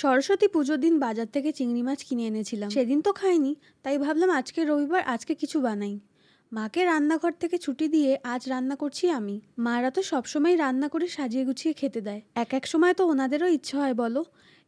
সরস্বতী পুজোর দিন বাজার থেকে চিংড়ি মাছ কিনে এনেছিলাম। সেদিন তো খাইনি, তাই ভাবলাম আজকে রবিবার, আজকে কিছু বানাই। মাকে রান্নাঘর থেকে ছুটি দিয়ে আজ রান্না করছি আমি। মারা তো সবসময় রান্না করে সাজিয়ে গুছিয়ে খেতে দেয়। এক এক সময় তো ওনাদেরও ইচ্ছে হয় বলো,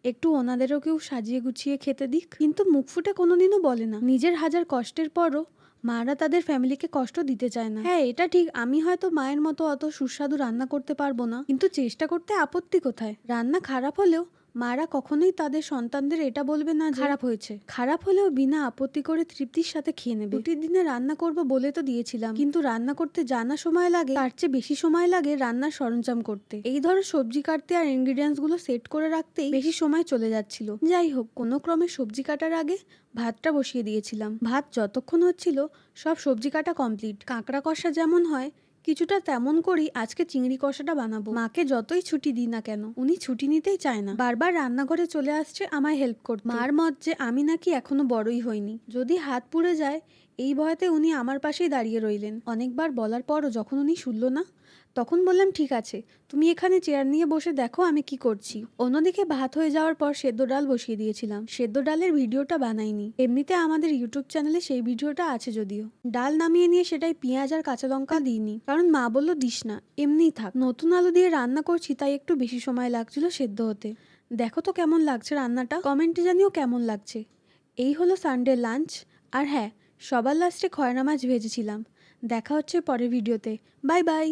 একটু ওনাদেরও কেউ সাজিয়ে গুছিয়ে খেতে দিক, কিন্তু মুখ ফুটে কোনোদিনও বলে না। নিজের হাজার কষ্টের পরও মারা তাদের ফ্যামিলিকে কষ্ট দিতে চায় না। হ্যাঁ, এটা ঠিক, আমি হয়তো মায়ের মতো অত সুস্বাদু রান্না করতে পারবো না, কিন্তু চেষ্টা করতে আপত্তি কোথায়? রান্না খারাপ হলেও মারা কখনোই তাদের সন্তানদের এটা বলবে না যে খারাপ হয়েছে। খারাপ হলেও বিনা আপত্তি করে তৃপ্তির সাথে খেয়ে নেবে। ছুটির দিনে রান্না করব বলে তো দিয়েছিলাম, কিন্তু রান্না করতে জানা সময় লাগে তার চেয়ে বেশি সময় লাগে রান্নার সরঞ্জাম করতে। এই ধরো সবজি কাটতে আর ইনগ্রিডিয়েন্টস গুলো সেট করে রাখতেই বেশি সময় চলে যাচ্ছিল। যাই হোক, কোনো ক্রমে সবজি কাটার আগে ভাতটা বসিয়ে দিয়েছিলাম। ভাত যতক্ষণ হচ্ছিল সব সবজি কাটা কমপ্লিট। কাঁকড়া কষা যেমন হয় কিছুটা তেমন করেই আজকে চিংড়ি কষাটা বানাবো। মাকে যতই ছুটি দিই না কেন, উনি ছুটি নিতেই চায় না। বারবার রান্নাঘরে চলে আসছে আমায় হেল্প করতে। মার মত যে আমি নাকি এখনো বড়ই হইনি, যদি হাত পুড়ে যায় এই ভয়তে উনি আমার পাশেই দাঁড়িয়ে রইলেন। অনেকবার বলার পরও যখন উনি শুনল না, তখন বললাম ঠিক আছে, তুমি এখানে চেয়ার নিয়ে বসে দেখো আমি কি করছি। অন্যদিকে ভাত হয়ে যাওয়ার পর সেদ্ধ ডাল বসিয়ে দিয়েছিলাম। সেদ্ধ ডালের ভিডিওটা বানাইনি, এমনিতে আমাদের ইউটিউব চ্যানেলে সেই ভিডিওটা আছে যদিও। ডাল নামিয়ে নিয়ে সেটাই পেঁয়াজ আর কাঁচা লঙ্কা দিইনি, কারণ মা বললো দিস না, এমনিই থাক। নতুন আলু দিয়ে রান্না করছি তাই একটু বেশি সময় লাগছিল সেদ্ধ হতে। দেখো তো কেমন লাগছে রান্নাটা, কমেন্টে জানিও কেমন লাগছে। এই হলো সানডে লাঞ্চ। আর হ্যাঁ, সবার লাস্টে খয়রা মাছ ভেজেছিলাম। দেখা হচ্ছে পরের ভিডিওতে। Bye bye.